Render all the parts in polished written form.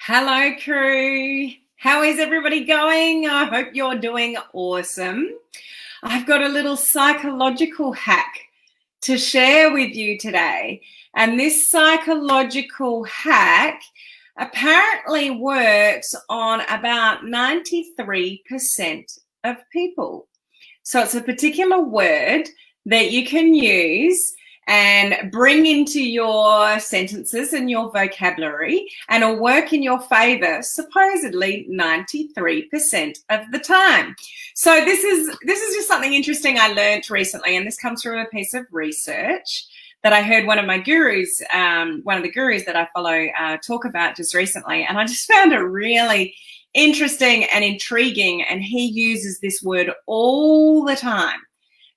Hello, crew. How is everybody going? I hope you're doing awesome. I've got a little psychological hack to share with you today. And this psychological hack apparently works on about 93% of people. So it's a particular word that you can use and bring into your sentences and your vocabulary, and it'll work in your favor supposedly 93% of the time. So this is just something interesting I learned recently, and this comes from a piece of research that I heard one of my gurus, one of the gurus that I follow, talk about just recently, and I just found it really interesting and intriguing, and he uses this word all the time,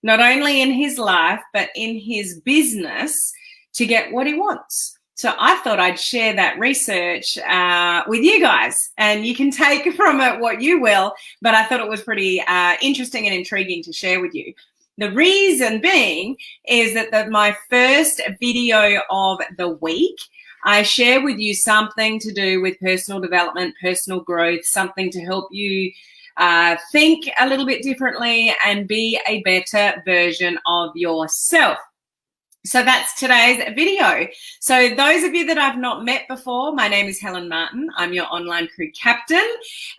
not only in his life, but in his business to get what he wants. So I thought I'd share that research with you guys, and you can take from it what you will, but I thought it was pretty interesting and intriguing to share with you. The reason being is that my first video of the week, I share with you something to do with personal development, personal growth, something to help you think a little bit differently and be a better version of yourself. So that's today's video. So those of you that I've not met before, my name is Helen Martin. I'm your online crew captain,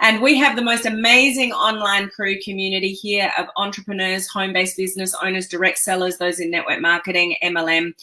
and we have the most amazing online crew community here of entrepreneurs, home-based business owners, direct sellers, those in network marketing, MLM,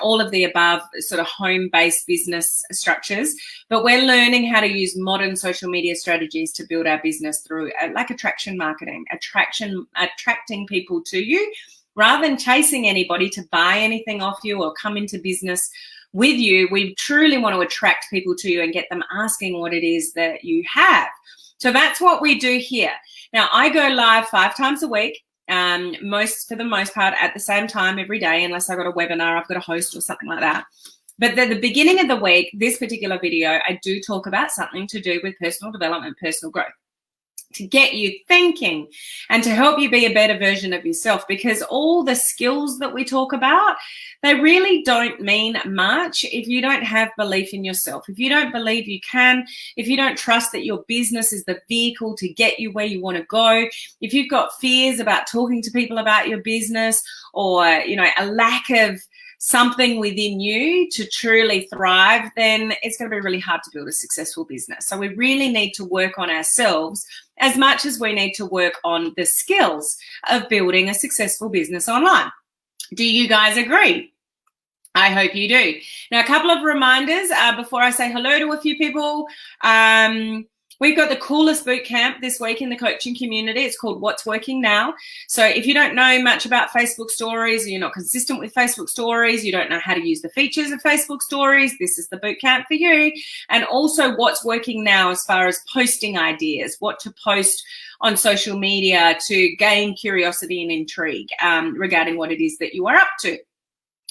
all of the above sort of home-based business structures. But we're learning how to use modern social media strategies to build our business through like attraction marketing, attracting people to you, rather than chasing anybody to buy anything off you or come into business with you. We truly want to attract people to you and get them asking what it is that you have. So that's what we do here. Now, I go live 5 times a week, for the most part at the same time every day, unless I've got a webinar, I've got a host or something like that. But at the beginning of the week, this particular video, I do talk about something to do with personal development, personal growth, to get you thinking and to help you be a better version of yourself, because all the skills that we talk about, they really don't mean much if you don't have belief in yourself, if you don't believe you can, if you don't trust that your business is the vehicle to get you where you want to go, if you've got fears about talking to people about your business, or a lack of something within you to truly thrive, then it's going to be really hard to build a successful business. So we really need to work on ourselves as much as we need to work on the skills of building a successful business online. Do you guys agree? I hope you do. Now, a couple of reminders before I say hello to a few people. We've got the coolest boot camp this week in the coaching community. It's called What's Working Now. So if you don't know much about Facebook stories, you're not consistent with Facebook stories, you don't know how to use the features of Facebook stories, this is the boot camp for you. And also what's working now as far as posting ideas, what to post on social media to gain curiosity and intrigue regarding what it is that you are up to.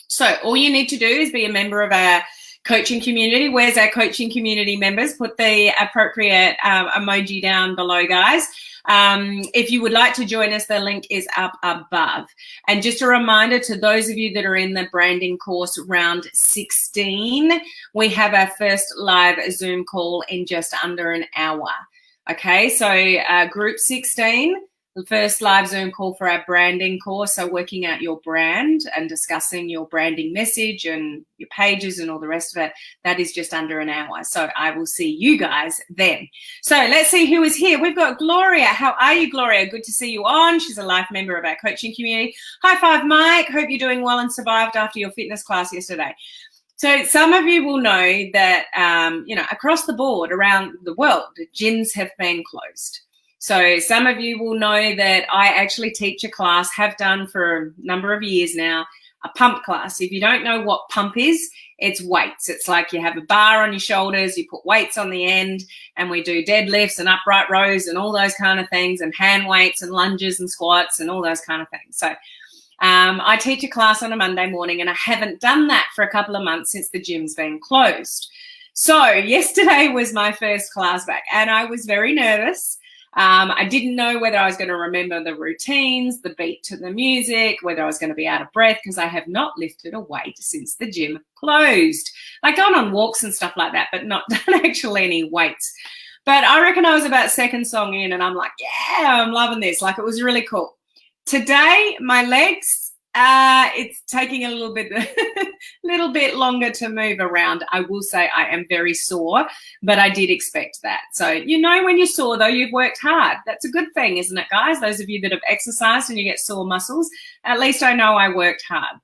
So all you need to do is be a member of our coaching community. Where's our coaching community members? Put the appropriate emoji down below, guys. If you would like to join us, the link is up above. And just a reminder to those of you that are in the branding course round 16, we have our first live Zoom call in just under an hour. Okay, so group 16, the first live Zoom call for our branding course, so working out your brand and discussing your branding message and your pages and all the rest of it, that is just under an hour. So I will see you guys then. So let's see who is here. We've got Gloria. How are you, Gloria? Good to see you on. She's a life member of our coaching community. High five, Mike. Hope you're doing well and survived after your fitness class yesterday. So some of you will know that, across the board around the world, gyms have been closed. So some of you will know that I actually teach a class, have done for a number of years now, a pump class. If you don't know what pump is, it's weights. It's like you have a bar on your shoulders, you put weights on the end, and we do deadlifts and upright rows and all those kind of things, and hand weights and lunges and squats and all those kind of things. So I teach a class on a Monday morning, and I haven't done that for a couple of months since the gym's been closed. So yesterday was my first class back, and I was very nervous. I didn't know whether I was going to remember the routines, the beat to the music, whether I was going to be out of breath, because I have not lifted a weight since the gym closed. I've gone on walks and stuff like that, but not done actually any weights. But I reckon I was about second song in and I'm like, yeah, I'm loving this. Like, it was really cool. Today, my legs, it's taking a little bit longer to move around. I will say I am very sore, but I did expect that. So, you know, when you're sore, though, you've worked hard. That's a good thing, isn't it, guys? Those of you that have exercised and you get sore muscles, at least I know I worked hard.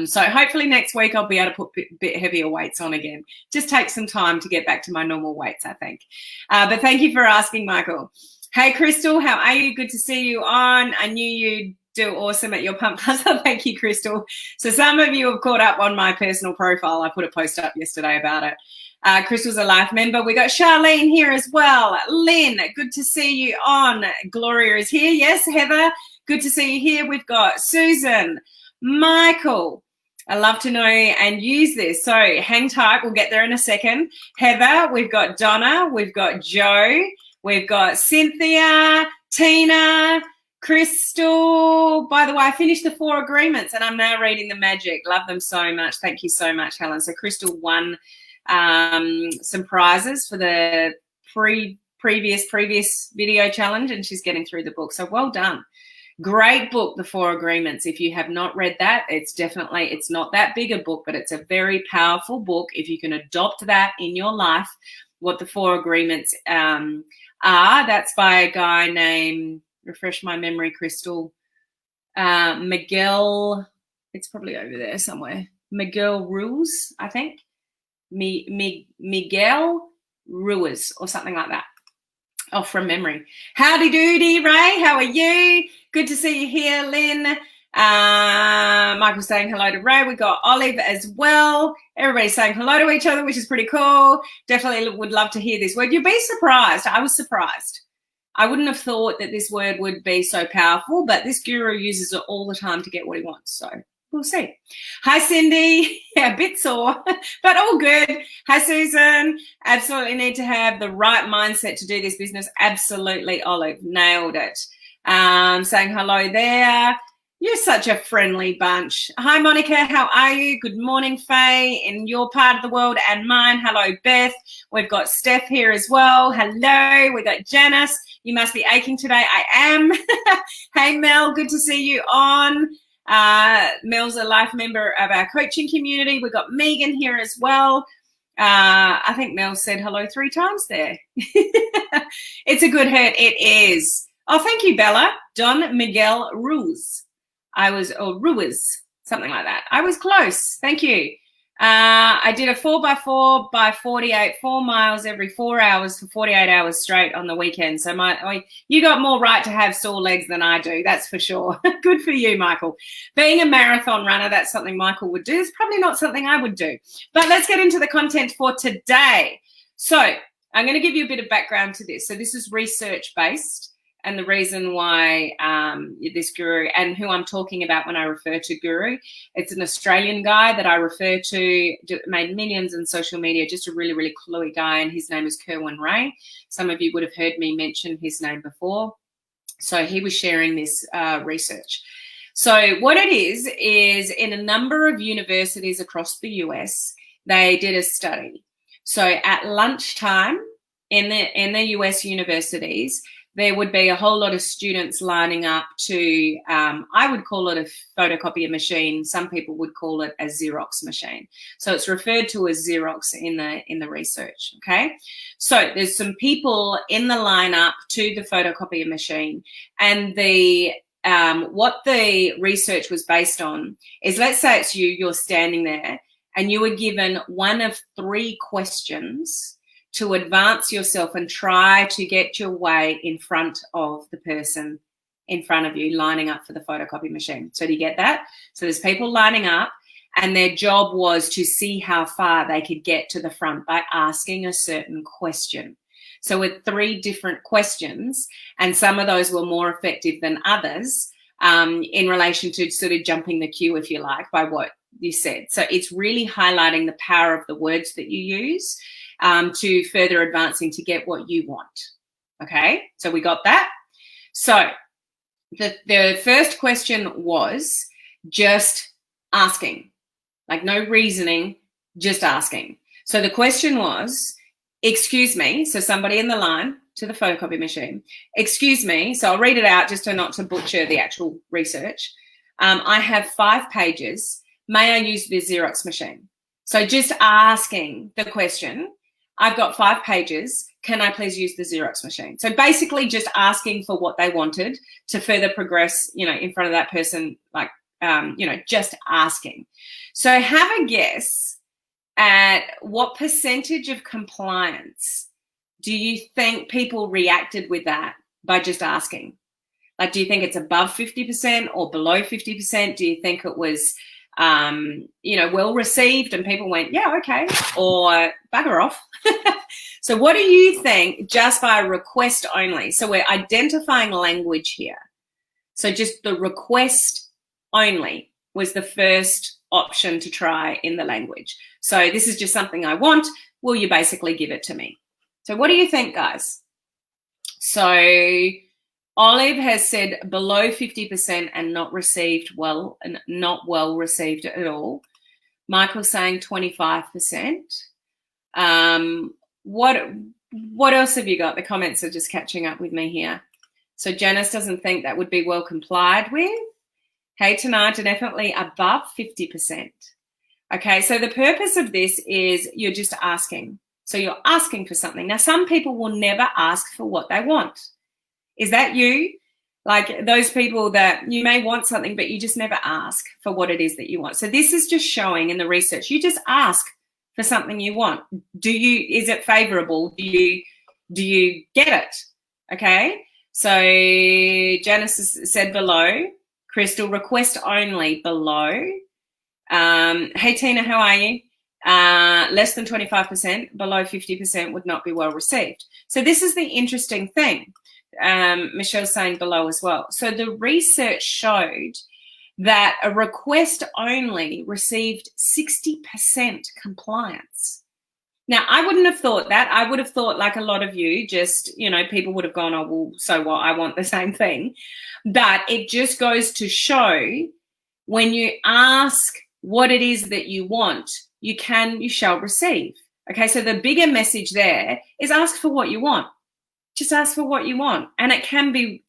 So hopefully next week I'll be able to put a bit heavier weights on again. Just take some time to get back to my normal weights, I think. But thank you for asking, Michael. Hey, Crystal, how are you? Good to see you on. I knew you'd do awesome at your pump class. Thank you, Crystal. So some of you have caught up on my personal profile. I put a post up yesterday about it. Crystal's a life member. We got Charlene here as well. Lynn, good to see you on. Gloria is here. Yes, Heather, good to see you here. We've got Susan, Michael. I love to know and use this. So hang tight. We'll get there in a second. Heather, we've got Donna, we've got Joe, we've got Cynthia, Tina, Crystal. By the way, I finished the 4 agreements and I'm now reading the magic. Love them so much. Thank you so much, Helen. So Crystal won some prizes for the previous video challenge and she's getting through the book. So well done. Great book, The 4 Agreements. If you have not read that, it's not that big a book, but it's a very powerful book. If you can adopt that in your life, what the 4 Agreements are, that's by a guy named, refresh my memory, Crystal, Miguel, it's probably over there somewhere, Miguel Ruiz, I think. Miguel Ruiz or something like that. Oh, from memory. Howdy doody, Ray. How are you? Good to see you here, Lynn. Michael's saying hello to Ray. We got Olive as well. Everybody's saying hello to each other, which is pretty cool. Definitely would love to hear this word. You'd be surprised. I was surprised. I wouldn't have thought that this word would be so powerful, but this guru uses it all the time to get what he wants. So we'll see. Hi, Cindy. Yeah, a bit sore, but all good. Hi, Susan. Absolutely need to have the right mindset to do this business. Absolutely, Olive. Nailed it. Saying hello there. You're such a friendly bunch. Hi, Monica. How are you? Good morning, Faye, in your part of the world and mine. Hello, Beth. We've got Steph here as well. Hello. We got Janice. You must be aching today. I am. Hey, Mel. Good to see you on. Mel's a life member of our coaching community. We've got Megan here as well. I think Mel said hello 3 times there. It's a good hurt. It is. Oh, thank you, Bella. Don Miguel Ruiz. Ruiz, something like that. I was close. Thank you. I did a 4x4 by 48, 4 miles every 4 hours for 48 hours straight on the weekend. So you got more right to have sore legs than I do. That's for sure. Good for you, Michael. Being a marathon runner, that's something Michael would do. It's probably not something I would do. But let's get into the content for today. So I'm going to give you a bit of background to this. So this is research-based. And the reason why this guru, and who I'm talking about when I refer to guru, it's an Australian guy that I refer to, made millions in social media, just a really, really cluey guy, and his name is Kerwin Ray. Some of you would have heard me mention his name before. So he was sharing this research. So what it is in a number of universities across the US, they did a study. So at lunchtime in the US universities, there would be a whole lot of students lining up to, I would call it a photocopier machine. Some people would call it a Xerox machine. So it's referred to as Xerox in the research, okay? So there's some people in the lineup to the photocopier machine, and what the research was based on is, let's say it's you're standing there, and you were given one of 3 questions to advance yourself and try to get your way in front of the person in front of you lining up for the photocopy machine. So do you get that? So there's people lining up, and their job was to see how far they could get to the front by asking a certain question. So with 3 different questions, and some of those were more effective than others in relation to sort of jumping the queue, if you like, by what you said. So it's really highlighting the power of the words that you use to further advancing to get what you want. Okay, so we got that. So the first question was just asking, like no reasoning, just asking. So the question was, excuse me, so somebody in the line to the photocopy machine, excuse me, so I'll read it out just so not to butcher the actual research. I have 5 pages. May I use the Xerox machine? So just asking the question, I've got 5 pages. Can I please use the Xerox machine? So basically just asking for what they wanted to further progress, in front of that person, like, just asking. So have a guess at what percentage of compliance do you think people reacted with that by just asking? Like, do you think it's above 50% or below 50%? Do you think it was, well received and people went, yeah, okay, or bugger off? So what do you think just by request only? So we're identifying language here. So just the request only was the first option to try in the language. So this is just something I want. Will you basically give it to me? So what do you think, guys? So Olive has said below 50% and not received well, and not well received at all. Michael's saying 25%. What else have you got? The comments are just catching up with me here. So Janice doesn't think that would be well complied with. Hey, tonight, definitely above 50%. Okay, so the purpose of this is you're just asking. So you're asking for something. Now, some people will never ask for what they want. Is that you? Like those people that you may want something, but you just never ask for what it is that you want. So this is just showing in the research, you just ask for something you want. Is it favorable? Do you get it? Okay. So Janice said below. Crystal, request only below. Hey Tina, how are you? Less than 25%, below 50% would not be well received. So this is the interesting thing. Michelle's saying below as well. So the research showed that a request only received 60% compliance. Now, I wouldn't have thought that. I would have thought, like a lot of you, just, people would have gone, oh, well, so what? I want the same thing. But it just goes to show when you ask what it is that you want, you shall receive. Okay, so the bigger message there is ask for what you want. Just ask for what you want, and it can be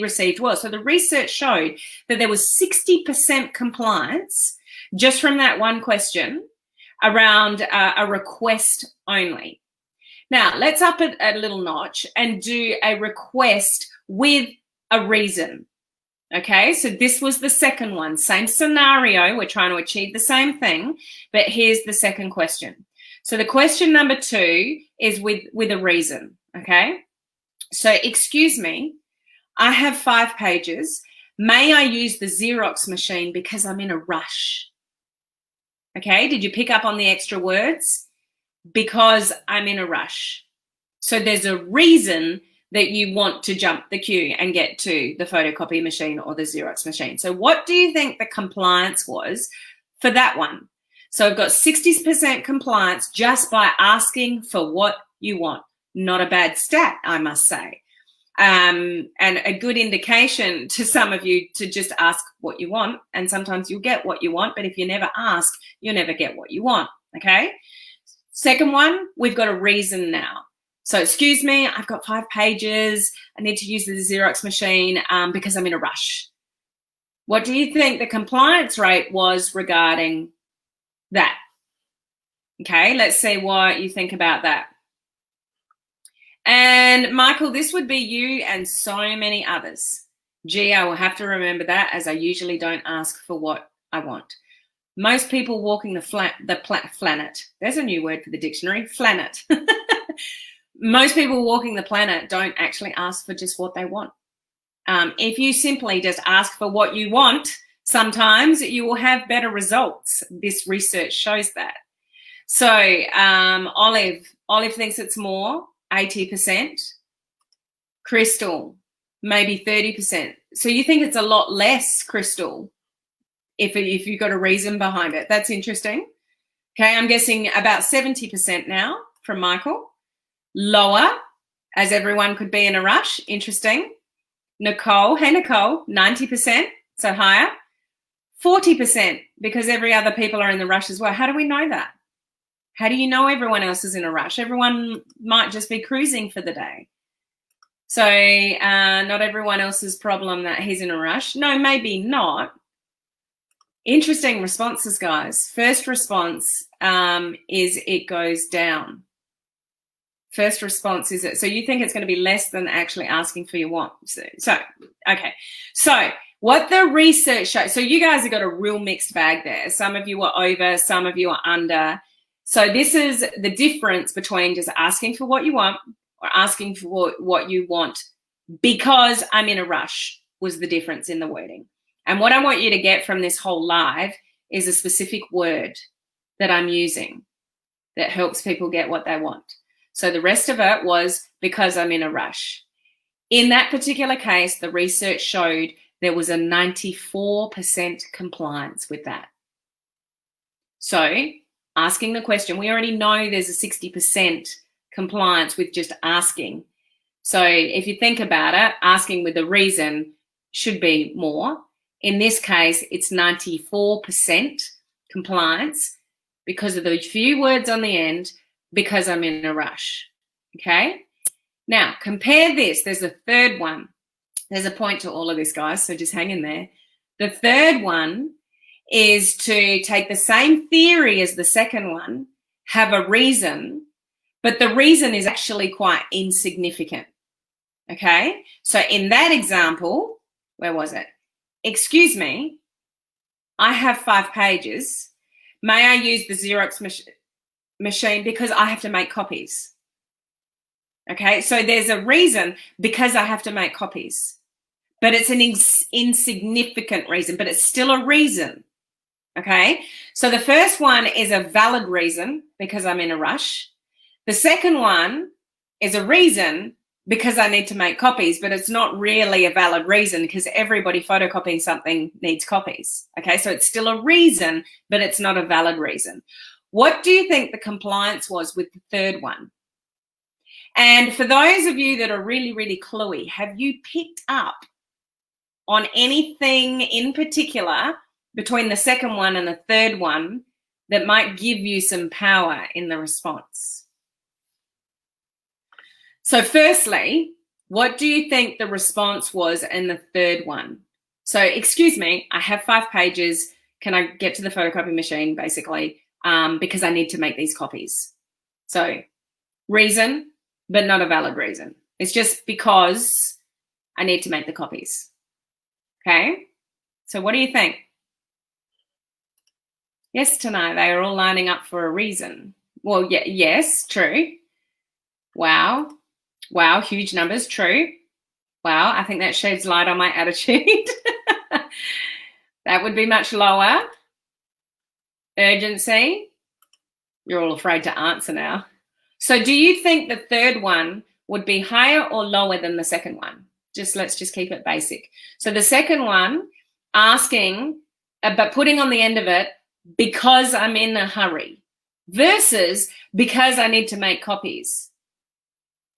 received well. So the research showed that there was 60% compliance just from that one question around a request only. Now, let's up it a little notch and do a request with a reason. Okay, so this was the second one. Same scenario. We're trying to achieve the same thing, but here's the second question. So the question number 2 is with a reason. Okay, so excuse me, I have 5 pages. May I use the Xerox machine because I'm in a rush? Okay, did you pick up on the extra words? Because I'm in a rush. So there's a reason that you want to jump the queue and get to the photocopy machine or the Xerox machine. So what do you think the compliance was for that one? So I've got 60% compliance just by asking for what you want. Not a bad stat, I must say. And a good indication to some of you to just ask what you want. And sometimes you'll get what you want, but if you never ask, you'll never get what you want, okay? Second one, we've got a reason now. So excuse me, I've got 5 pages. I need to use the Xerox machine because I'm in a rush. What do you think the compliance rate was regarding that? Okay, let's see what you think about that. And Michael, this would be you and so many others. Gee, I will have to remember that, as I usually don't ask for what I want. Most people walking the planet, there's a new word for the dictionary, planet. Most people walking the planet don't actually ask for just what they want. If you simply just ask for what you want, sometimes you will have better results. This research shows that. So Olive thinks it's more, 80%. Crystal, maybe 30%. So you think it's a lot less, Crystal, if you've got a reason behind it. That's interesting. Okay, I'm guessing about 70% now from Michael. Lower, as everyone could be in a rush. Interesting. Nicole, hey Nicole, 90%, so higher. 40% because every other people are in the rush as well. How do we know that? How do you know everyone else is in a rush? Everyone might just be cruising for the day. So not everyone else's problem that he's in a rush. No, maybe not. Interesting responses, guys. First response is it goes down. First response is it. So you think it's going to be less than actually asking for your want. So okay. So what the research shows, so you guys have got a real mixed bag there. Some of you are over, some of you are under. So this is the difference between just asking for what you want or asking for what you want because I'm in a rush was the difference in the wording. And what I want you to get from this whole live is a specific word that I'm using that helps people get what they want. So the rest of it was because I'm in a rush. In that particular case, the research showed there was a 94% compliance with that. So asking the question, we already know there's a 60% compliance with just asking. So if you think about it, asking with a reason should be more. In this case, it's 94% compliance because of the few words on the end, because I'm in a rush. Okay? Now, compare this. There's a third one. There's a point to all of this, guys, so just hang in there. The third one is to take the same theory as the second one, have a reason, but the reason is actually quite insignificant. Okay? So in that example, where was it? Excuse me, I have 5 pages. May I use the Xerox machine because I have to make copies? Okay, so there's a reason because I have to make copies, but it's an insignificant reason, but it's still a reason. Okay, so the first one is a valid reason because I'm in a rush. The second one is a reason because I need to make copies, but it's not really a valid reason because everybody photocopying something needs copies. Okay, so it's still a reason, but it's not a valid reason. What do you think the compliance was with the third one? And for those of you that are really, really cluey, have you picked up on anything in particular between the second one and the third one that might give you some power in the response? So firstly, what do you think the response was in the third one? So, excuse me, I have 5 pages. Can I get to the photocopy machine, basically, because I need to make these copies? So, reason, but not a valid reason. It's just because I need to make the copies. Okay? So what do you think? Yes, tonight, they are all lining up for a reason. Well, yeah, yes, true. Wow. Wow, huge numbers, true. Wow, I think that sheds light on my attitude. That would be much lower. Urgency. You're all afraid to answer now. So do you think the third one would be higher or lower than the second one? Let's just keep it basic. So the second one, asking, but putting on the end of it, because I'm in a hurry, versus because I need to make copies.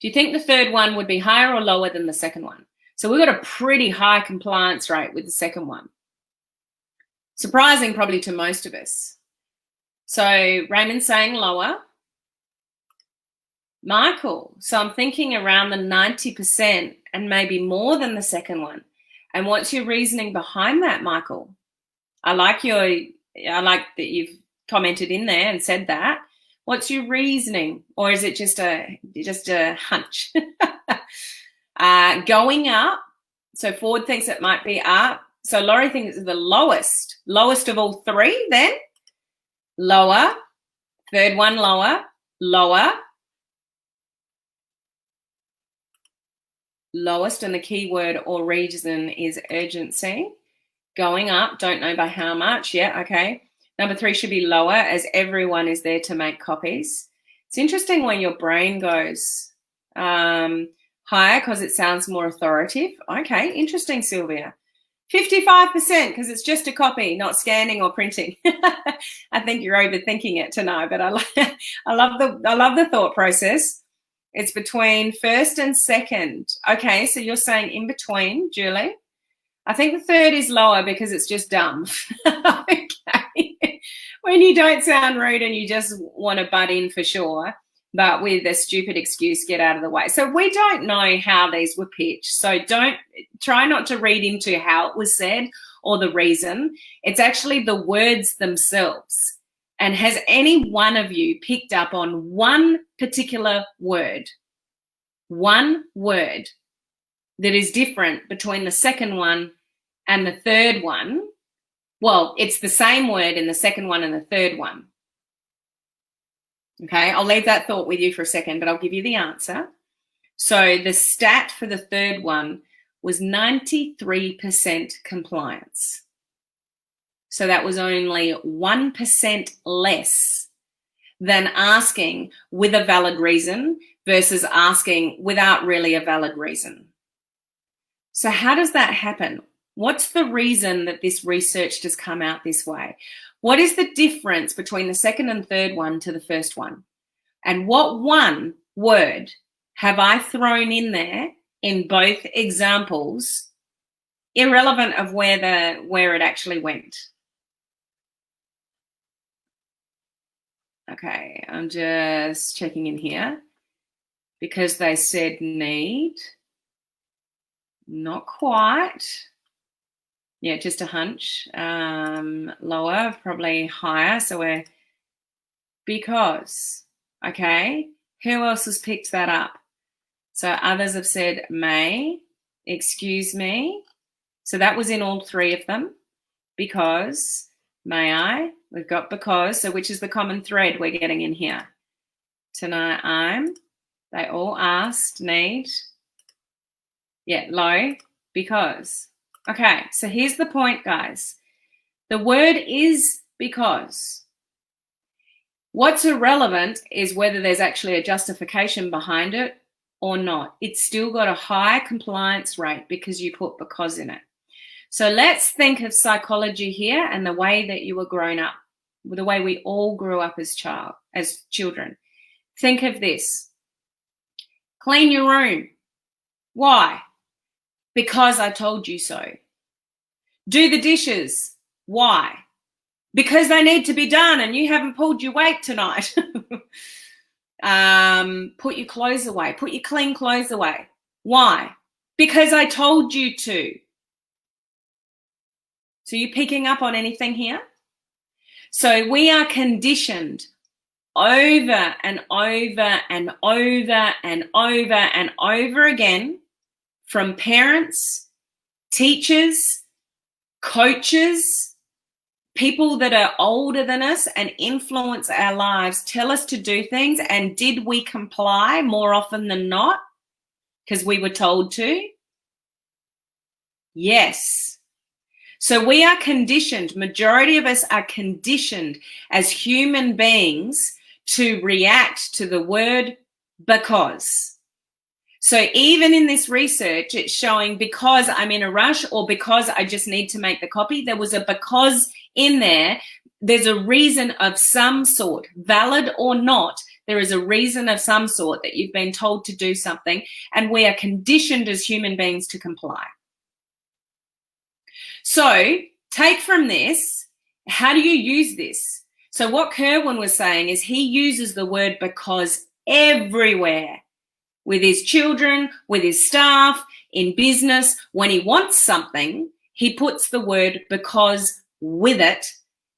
Do you think the third one would be higher or lower than the second one? So we've got a pretty high compliance rate with the second one. Surprising probably to most of us. So Raymond's saying lower. Michael, so I'm thinking around the 90% and maybe more than the second one. And what's your reasoning behind that, Michael? I like that you've commented in there and said that. What's your reasoning? Or is it just a hunch? Going up. So Ford thinks it might be up. So Laurie thinks it's the lowest of all 3 then. Lower. Third one lower. Lower. Lowest, and the keyword or reason is urgency. Going up, don't know by how much. Yeah, okay. Number 3 should be lower as everyone is there to make copies. It's interesting when your brain goes higher because it sounds more authoritative. Okay, interesting, Sylvia. 55% because it's just a copy, not scanning or printing. I think you're overthinking it tonight, but I love the thought process. It's between first and second. Okay, so you're saying in between, Julie. I think the third is lower because it's just dumb. Okay. When you don't sound rude and you just want to butt in for sure, but with a stupid excuse, get out of the way. So we don't know how these were pitched. So don't try not to read into how it was said or the reason. It's actually the words themselves. And has any one of you picked up on one particular word that is different between the second one and the third one? Well, it's the same word in the second one and the third one. Okay, I'll leave that thought with you for a second, but I'll give you the answer. So the stat for the third one was 93% compliance. So that was only 1% less than asking with a valid reason versus asking without really a valid reason. So how does that happen? What's the reason that this research has come out this way? What is the difference between the second and third one to the first one? And what one word have I thrown in there in both examples, irrelevant of where it actually went? Okay, I'm just checking in here because they said need. Not quite. Yeah, just a hunch. Lower, probably higher. So we're because. Okay, who else has picked that up? So others have said may, excuse me. So that was in all three of them. Because, may I? We've got because. So which is the common thread we're getting in here? Tonight I'm. They all asked need. Yeah, low, because. Okay, so here's the point, guys. The word is because. What's irrelevant is whether there's actually a justification behind it or not. It's still got a high compliance rate because you put because in it. So let's think of psychology here and the way that you were grown up, the way we all grew up as children. Think of this. Clean your room. Why? Because I told you so. Do the dishes. Why? Because they need to be done and you haven't pulled your weight tonight. Put your clothes away. Put your clean clothes away. Why? Because I told you to. So you picking up on anything here? So we are conditioned over and over and over and over and over again from parents, teachers, coaches, people that are older than us and influence our lives, tell us to do things. And did we comply more often than not? Because we were told to? Yes. So we are conditioned, majority of us are conditioned as human beings to react to the word because. So even in this research, it's showing because I'm in a rush or because I just need to make the copy. There was a because in there. There's a reason of some sort, valid or not. There is a reason of some sort that you've been told to do something, and we are conditioned as human beings to comply. So take from this, how do you use this? So what Kerwin was saying is he uses the word because everywhere. With his children, with his staff, in business. When he wants something, he puts the word because with it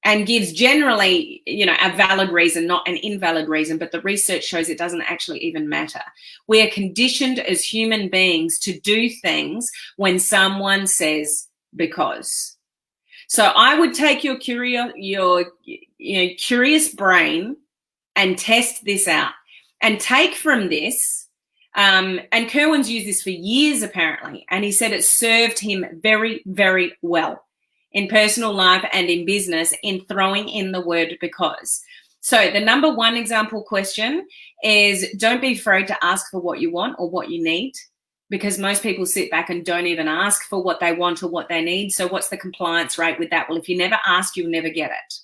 and gives generally, a valid reason, not an invalid reason, but the research shows it doesn't actually even matter. We are conditioned as human beings to do things when someone says because. So I would take your curious brain and test this out and take from this. And Kerwin's used this for years, apparently, and he said it served him very, very well in personal life and in business in throwing in the word because. So the number one example question is don't be afraid to ask for what you want or what you need, because most people sit back and don't even ask for what they want or what they need. So what's the compliance rate with that? Well, if you never ask, you'll never get it.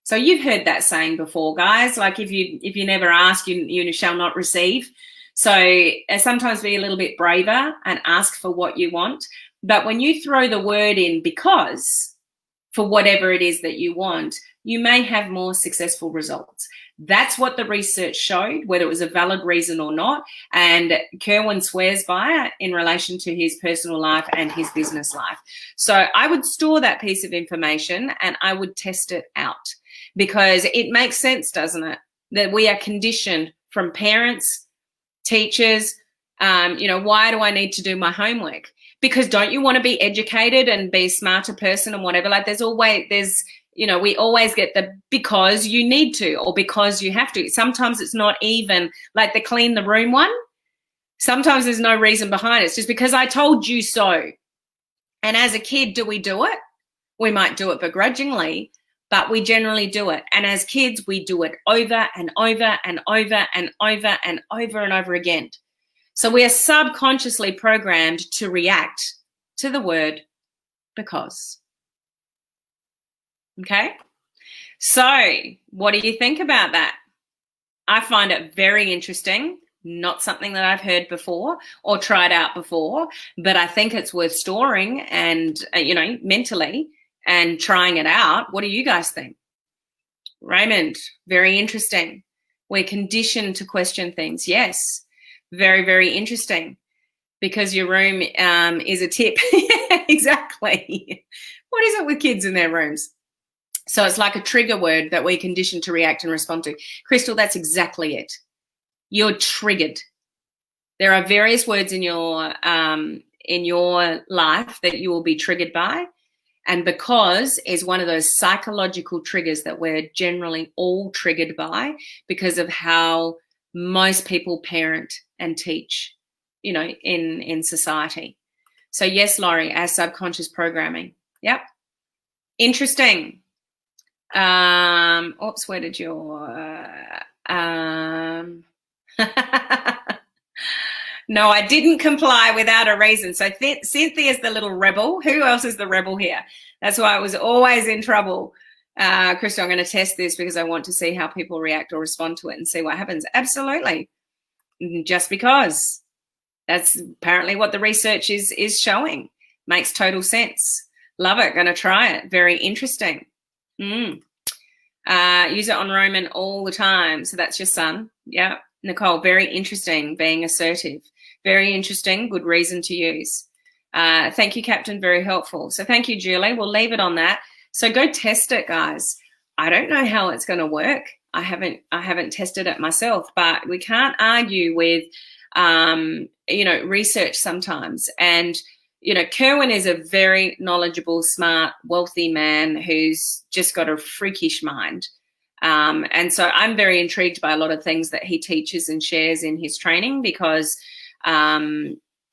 So you've heard that saying before, guys, like if you never ask, you shall not receive. So sometimes be a little bit braver and ask for what you want. But when you throw the word in because for whatever it is that you want, you may have more successful results. That's what the research showed, whether it was a valid reason or not. And Kerwin swears by it in relation to his personal life and his business life. So I would store that piece of information and I would test it out, because it makes sense, doesn't it? That we are conditioned from parents, teachers, why do I need to do my homework? Because don't you want to be educated and be a smarter person and whatever? Like we always get the because you need to or because you have to. Sometimes it's not even like the clean the room one. Sometimes there's no reason behind it. It's just because I told you so. And as a kid, do we do it? We might do it begrudgingly, but we generally do it. And as kids, we do it over and over and over and over and over and over again. So we are subconsciously programmed to react to the word because. Okay? So what do you think about that? I find it very interesting. Not something that I've heard before or tried out before, but I think it's worth storing and, mentally and trying it out. What do you guys think? Raymond, very interesting. We're conditioned to question things. Yes, very, very interesting, because your room is a tip. Exactly. What is it with kids in their rooms? So it's like a trigger word that we're conditioned to react and respond to. Crystal, that's exactly it. You're triggered. There are various words in your life that you will be triggered by. And because is one of those psychological triggers that we're generally all triggered by because of how most people parent and teach, in society. So yes, Laurie, as subconscious programming. Yep. Interesting. Where did your... No, I didn't comply without a reason. So Cynthia's the little rebel. Who else is the rebel here? That's why I was always in trouble. Crystal, I'm going to test this because I want to see how people react or respond to it and see what happens. Absolutely. Just because. That's apparently what the research is showing. Makes total sense. Love it. Going to try it. Very interesting. Use it on Roman all the time. So that's your son. Yeah. Nicole, very interesting, being assertive. Very interesting, good reason to use. Thank you, Captain, very helpful. So thank you, Julie. We'll leave it on that. So go test it, guys. I don't know how it's going to work. I haven't tested it myself, but we can't argue with, research sometimes. And, Kerwin is a very knowledgeable, smart, wealthy man who's just got a freakish mind. And so I'm very intrigued by a lot of things that he teaches and shares in his training because,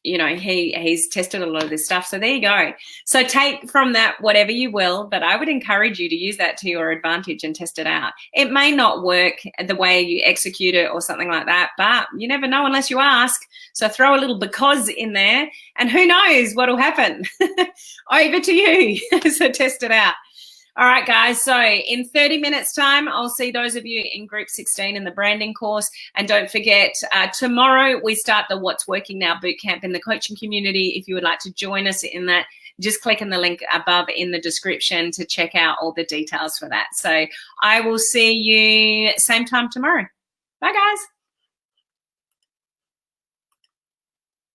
he's tested a lot of this stuff. So there you go. So take from that whatever you will, but I would encourage you to use that to your advantage and test it out. It may not work the way you execute it or something like that, but you never know unless you ask. So throw a little because in there and who knows what will happen. Over to you. So test it out. All right, guys, so in 30 minutes time, I'll see those of you in group 16 in the branding course. And don't forget, tomorrow we start the What's Working Now bootcamp in the coaching community. If you would like to join us in that, just click on the link above in the description to check out all the details for that. So I will see you same time tomorrow. Bye, guys.